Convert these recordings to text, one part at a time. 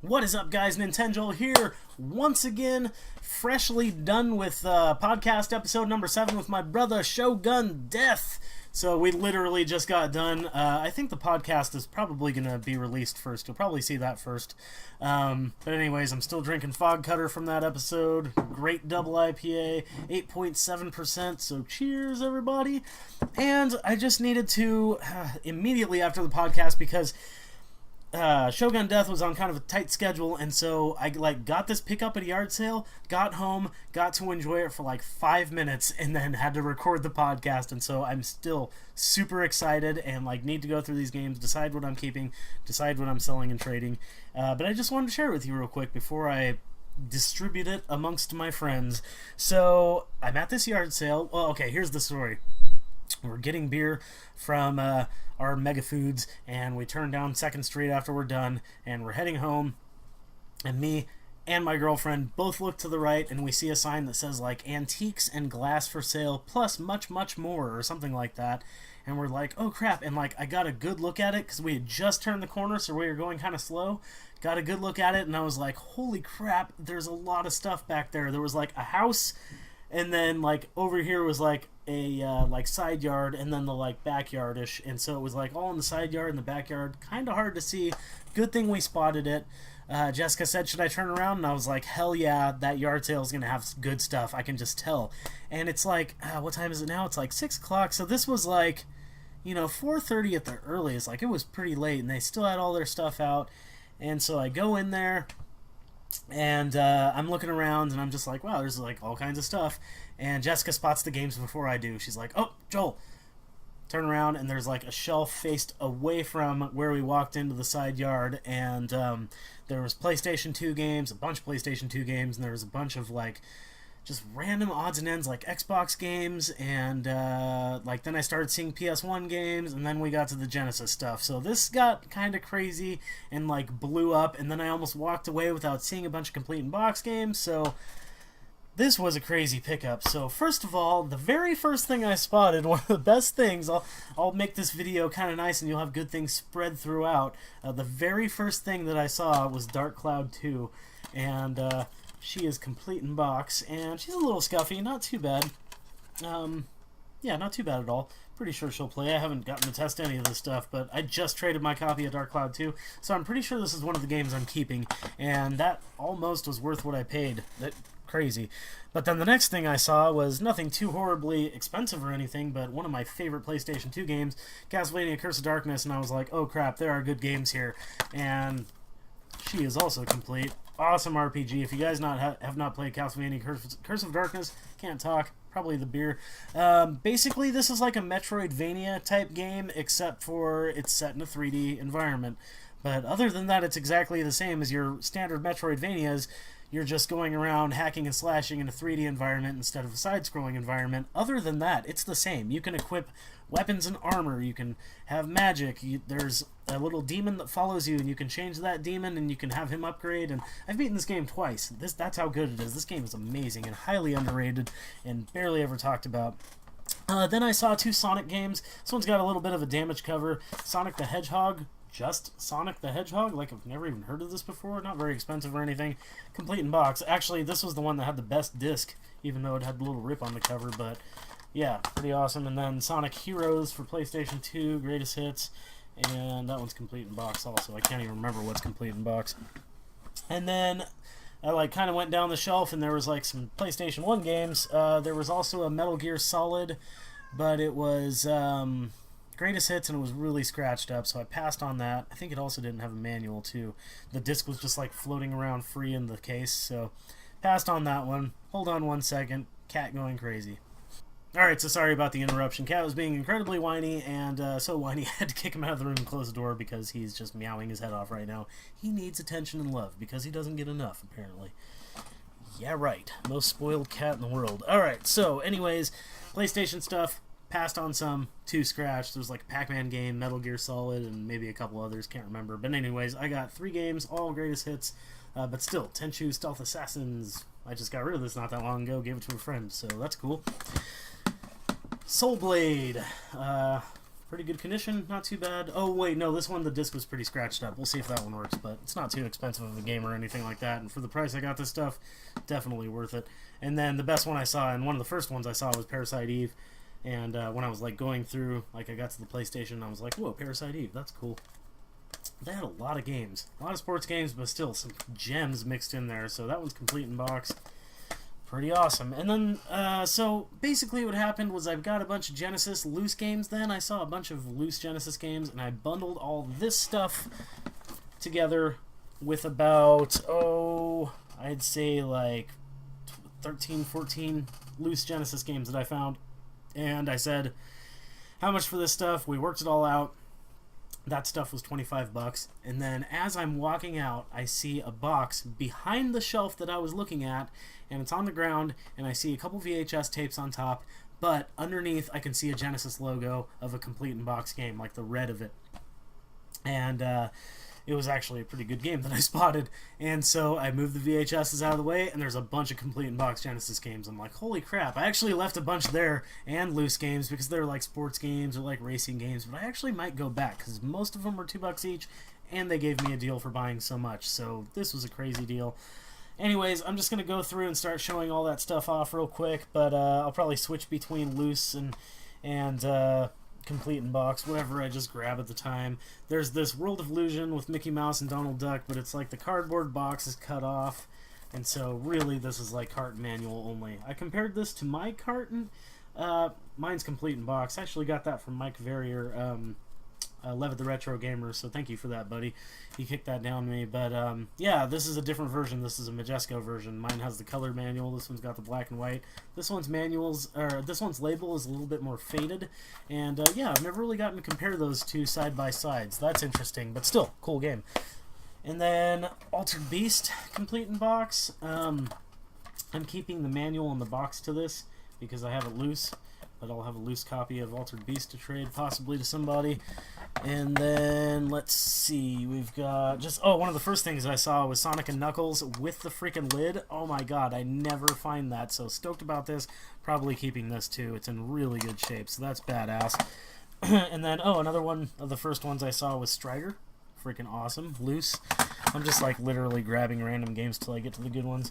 What is up, guys? Nintenjoel here, once again, freshly done with podcast episode number 7 with my brother Shogun Death. So we literally just got done. I think the podcast is probably going to be released first. You'll probably see that first. But anyways, I'm still drinking Fog Cutter from that episode. Great double IPA, 8.7%, so cheers, everybody. And I just needed to, immediately after the podcast, because Shogun Death was on kind of a tight schedule, and so I got this pickup at a yard sale, got home, got to enjoy it for 5 minutes, and then had to record the podcast. And so I'm still super excited and need to go through these games, decide what I'm keeping, decide what I'm selling and trading. But I just wanted to share it with you real quick before I distribute it amongst my friends. So I'm at this yard sale. Well, okay, here's the story. We're getting beer from our Mega Foods, and we turn down 2nd Street after we're done, and we're heading home, and me and my girlfriend both look to the right, and we see a sign that says antiques and glass for sale plus much more, or something like that. And we're like, oh crap. And I got a good look at it because we had just turned the corner, so we were going kind of slow. Got a good look at it, and I was like, holy crap, there's a lot of stuff back there. There was a house, and then over here was a side yard, and then the backyard-ish, and so it was all in the side yard and the backyard, kind of hard to see. Good thing we spotted it. Jessica said, should I turn around? And I was like, hell yeah, that yard sale is gonna have good stuff, I can just tell. And it's what time is it now? It's 6 o'clock, so this was 4:30 at the earliest. It was pretty late, and they still had all their stuff out. And so I go in there, and I'm looking around, and I'm just like, wow, there's all kinds of stuff. And Jessica spots the games before I do. She's like, oh, Joel. Turn around, and there's a shelf faced away from where we walked into the side yard, and there was PlayStation 2 games, a bunch of PlayStation 2 games, and there was a bunch of just random odds and ends Xbox games, and then I started seeing PS1 games, and then we got to the Genesis stuff. So this got kind of crazy and blew up, and then I almost walked away without seeing a bunch of complete in box games. So this was a crazy pickup. So first of all, the very first thing I spotted, one of the best things, I'll make this video kind of nice and you'll have good things spread throughout. The very first thing that I saw was Dark Cloud 2, and she is complete in box, and she's a little scuffy, not too bad. Yeah, not too bad at all. Pretty sure she'll play. I haven't gotten to test any of this stuff, but I just traded my copy of Dark Cloud 2, so I'm pretty sure this is one of the games I'm keeping, and that almost was worth what I paid. That crazy. But then the next thing I saw was nothing too horribly expensive or anything, but one of my favorite PlayStation 2 games, Castlevania Curse of Darkness, and I was like, oh crap, there are good games here. And she is also complete. Awesome RPG. If you guys have not played Castlevania Curse of Darkness, can't talk, probably the beer. Basically, this is like a Metroidvania type game, except for it's set in a 3D environment. But other than that, it's exactly the same as your standard Metroidvanias. You're just going around hacking and slashing in a 3D environment instead of a side-scrolling environment. Other than that, it's the same. You can equip weapons and armor. You can have magic. There's a little demon that follows you, and you can change that demon, and you can have him upgrade. And I've beaten this game twice. That's how good it is. This game is amazing and highly underrated and barely ever talked about. Then I saw 2 Sonic games. This one's got a little bit of a damage cover. Sonic the Hedgehog. Just Sonic the Hedgehog? I've never even heard of this before. Not very expensive or anything. Complete in box. Actually, this was the one that had the best disc, even though it had a little rip on the cover, but yeah, pretty awesome. And then Sonic Heroes for PlayStation 2, Greatest Hits, and that one's complete in box also. I can't even remember what's complete in box. And then I kind of went down the shelf, and there was some PlayStation 1 games. There was also a Metal Gear Solid, but it was Greatest Hits, and it was really scratched up, so I passed on that. I think it also didn't have a manual, too. The disc was just floating around free in the case, so passed on that one. Hold on one second. Cat going crazy. Alright, so sorry about the interruption. Cat was being incredibly whiny, and so whiny I had to kick him out of the room and close the door because he's just meowing his head off right now. He needs attention and love because he doesn't get enough, apparently. Yeah, right. Most spoiled cat in the world. Alright, so anyways, PlayStation stuff. Passed on some, 2 scratched. There's a Pac-Man game, Metal Gear Solid, and maybe a couple others, can't remember. But anyways, I got 3 games, all Greatest Hits, but still, Tenchu Stealth Assassins. I just got rid of this not that long ago, gave it to a friend, so that's cool. Soul Blade. Pretty good condition, not too bad. Oh, wait, no, this one, the disc was pretty scratched up. We'll see if that one works, but it's not too expensive of a game or anything like that. And for the price I got this stuff, definitely worth it. And then the best one I saw, and one of the first ones I saw was Parasite Eve. And when I was, like, going through, like, I got to the PlayStation, I was like, whoa, Parasite Eve, that's cool. They had a lot of games. A lot of sports games, but still some gems mixed in there. So that one's complete in box. Pretty awesome. And then, so basically what happened was I've got a bunch of Genesis loose games then. I saw a bunch of loose Genesis games, and I bundled all this stuff together with about, I'd say like 13, 14 loose Genesis games that I found. And I said, how much for this stuff? We worked it all out. That stuff was $25. And then as I'm walking out, I see a box behind the shelf that I was looking at, and it's on the ground, and I see a couple VHS tapes on top, but underneath I can see a Genesis logo of a complete in box game, like the red of it. And it was actually a pretty good game that I spotted. And so I moved the VHSs out of the way, and there's a bunch of complete in box Genesis games. I'm like, holy crap. I actually left a bunch there and loose games because they're like sports games or like racing games, but I actually might go back because most of them were $2 each, and they gave me a deal for buying so much. So this was a crazy deal. Anyways, I'm just going to go through and start showing all that stuff off real quick, but I'll probably switch between loose and complete in box, whatever I just grab at the time. There's this World of Illusion with Mickey Mouse and Donald Duck, but it's like the cardboard box is cut off, and so really this is like carton manual only. I compared this to my carton. Mine's complete in box. I actually got that from Mike Verrier, Levitt the Retro Gamer, so thank you for that, buddy. He kicked that down to me, but yeah, this is a different version. This is a Majesco version. Mine has the color manual. This one's got the black and white. This one's this one's label is a little bit more faded, and yeah, I've never really gotten to compare those two side by side, so that's interesting, but still, cool game. And then Altered Beast, complete in box. I'm keeping the manual in the box to this because I have it loose, but I'll have a loose copy of Altered Beast to trade, possibly to somebody. And then, let's see, we've got one of the first things I saw was Sonic and Knuckles with the freaking lid. Oh my god, I never find that, so stoked about this. Probably keeping this too. It's in really good shape, so that's badass. And then, another one of the first ones I saw was Strider. Freaking awesome. Loose. I'm just like literally grabbing random games till I get to the good ones.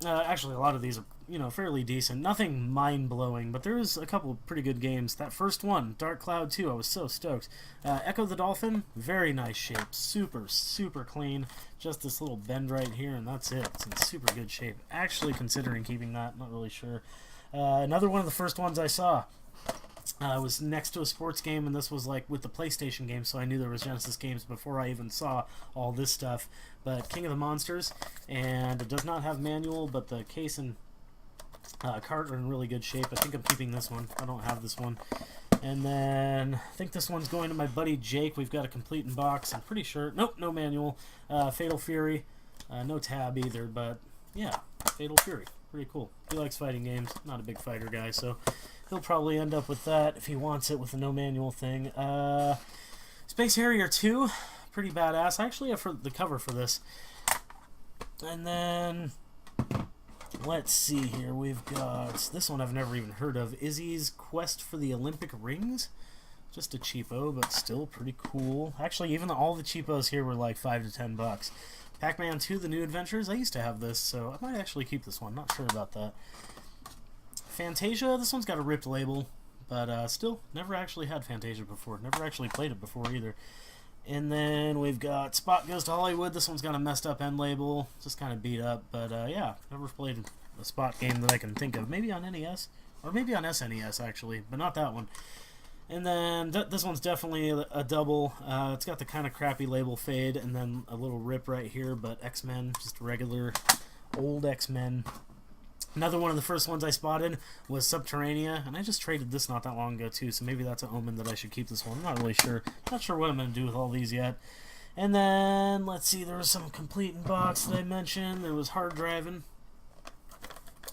Actually, a lot of these are, fairly decent. Nothing mind-blowing, but there's a couple pretty good games. That first one, Dark Cloud 2, I was so stoked. Echo the Dolphin, very nice shape. Super, super clean. Just this little bend right here, and that's it. It's in super good shape. Actually considering keeping that, not really sure. Another one of the first ones I saw was next to a sports game, and this was like with the PlayStation game, so I knew there was Genesis games before I even saw all this stuff. But King of the Monsters, and it does not have manual, but the case and cart are in really good shape. I think I'm keeping this one. I don't have this one. And then I think this one's going to my buddy Jake. We've got a complete in box. I'm pretty sure. Nope, no manual. Fatal Fury. No tab either, but yeah, Fatal Fury. Pretty cool. He likes fighting games. Not a big fighter guy, so he'll probably end up with that if he wants it with a no manual thing. Space Harrier 2. Pretty badass. I actually have the cover for this. And then, let's see here. We've got this one I've never even heard of. Izzy's Quest for the Olympic Rings. Just a cheapo, but still pretty cool. Actually, even all the cheapos here were like $5 to $10. Pac-Man 2: The New Adventures. I used to have this, so I might actually keep this one. Not sure about that. Fantasia. This one's got a ripped label, but still, never actually had Fantasia before. Never actually played it before either. And then we've got Spot Goes to Hollywood. This one's got a messed up end label. Just kind of beat up. But yeah, never played a Spot game that I can think of. Maybe on NES. Or maybe on SNES, actually. But not that one. And then this one's definitely a double. It's got the kind of crappy label fade. And then a little rip right here. But X-Men. Just regular old X-Men. Another one of the first ones I spotted was Subterranea, and I just traded this not that long ago too, so maybe that's an omen that I should keep this one. I'm not really sure. Not sure what I'm going to do with all these yet. And then, let's see, there was some complete in box that I mentioned. There was Hard Driving,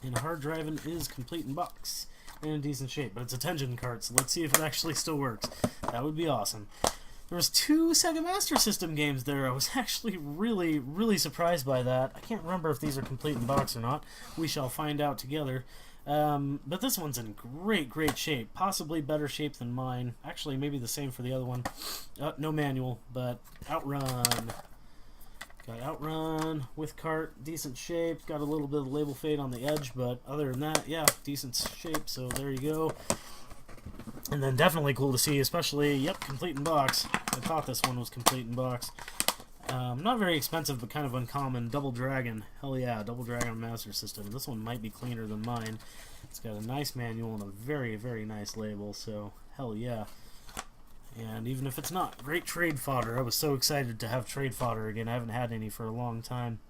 and Hard Driving is complete in box. In decent shape, but it's a Tengen cart, so let's see if it actually still works. That would be awesome. There was 2 Sega Master System games there. I was actually really surprised by that. I can't remember if these are complete in box or not. We shall find out together. But this one's in great shape. Possibly better shape than mine. Actually, maybe the same for the other one. No manual, but Outrun. Got Outrun with cart, decent shape. Got a little bit of label fade on the edge, but other than that, yeah, decent shape. So there you go. And then definitely cool to see, especially, yep, complete in box. I thought this one was complete in box. Not very expensive, but kind of uncommon. Double Dragon. Hell yeah, Double Dragon Master System. This one might be cleaner than mine. It's got a nice manual and a very nice label, so hell yeah. And even if it's not, great trade fodder. I was so excited to have trade fodder again. I haven't had any for a long time.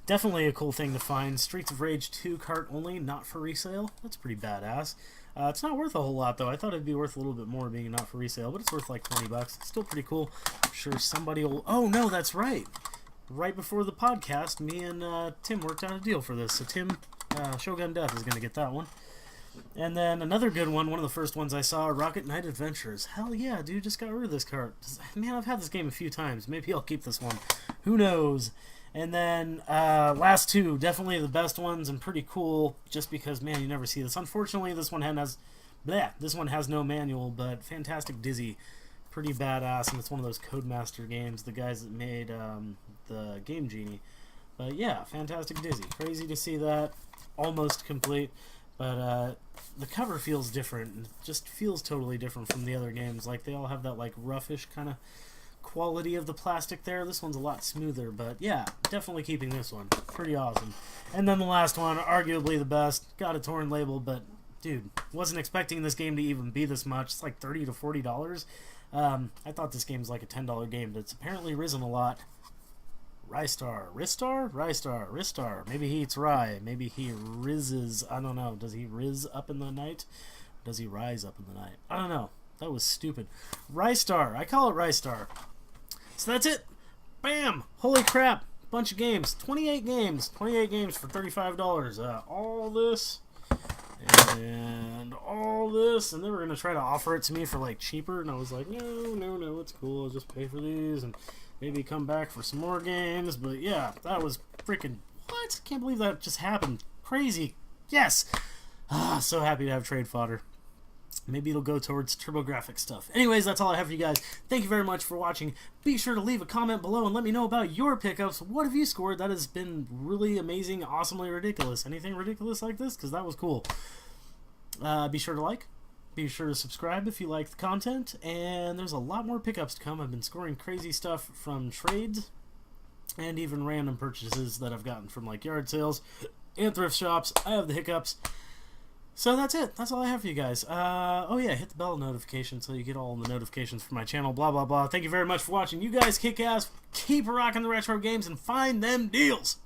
Definitely a cool thing to find. Streets of Rage 2 cart only, not for resale. That's pretty badass. It's not worth a whole lot, though. I thought it'd be worth a little bit more being not for resale, but it's worth like 20 bucks. It's still pretty cool. I'm sure somebody will... Oh, no, that's right. Right before the podcast, me and Tim worked out a deal for this. So Tim, Shogun Death is going to get that one. And then another good one of the first ones I saw, Rocket Knight Adventures. Hell yeah, dude, just got rid of this cart. Man, I've had this game a few times. Maybe I'll keep this one. Who knows? And then last two, definitely the best ones and pretty cool, just because, man, you never see this. Unfortunately, this one this one has no manual, but Fantastic Dizzy, pretty badass, and it's one of those Codemaster games, the guys that made the Game Genie. But yeah, Fantastic Dizzy. Crazy to see that. Almost complete. But the cover feels different. It just feels totally different from the other games. Like, they all have that, like, roughish kind of quality of the plastic there. This one's a lot smoother, but yeah, definitely keeping this one. Pretty awesome. And then the last one, arguably the best. Got a torn label, but, dude, wasn't expecting this game to even be this much. It's like $30 to $40. I thought this game was like a $10 game, but it's apparently risen a lot. Ristar. Maybe he eats rye. Maybe he rizzes. I don't know. Does he rizz up in the night? Or does he rise up in the night? I don't know. That was stupid. Ristar. I call it Ristar. So that's it. Bam! Holy crap. Bunch of games. 28 games. 28 games for $35. All this. And all this. And they were going to try to offer it to me for like cheaper. And I was like, no, it's cool. I'll just pay for these. And maybe come back for some more games. But yeah, that was freaking... What? Can't believe that just happened. Crazy. Yes. So happy to have trade fodder. Maybe it'll go towards TurboGrafx stuff. Anyways, that's all I have for you guys. Thank you very much for watching. Be sure to leave a comment below and let me know about your pickups. What have you scored? That has been really amazing, awesomely ridiculous. Anything ridiculous like this? Because that was cool. Be sure to like. Be sure to subscribe if you like the content. And there's a lot more pickups to come. I've been scoring crazy stuff from trades and even random purchases that I've gotten from like yard sales and thrift shops. I have the hiccups. So that's it. That's all I have for you guys. Oh yeah, hit the bell notification so you get all the notifications for my channel, blah, blah, blah. Thank you very much for watching. You guys kick ass, keep rocking the retro games, and find them deals.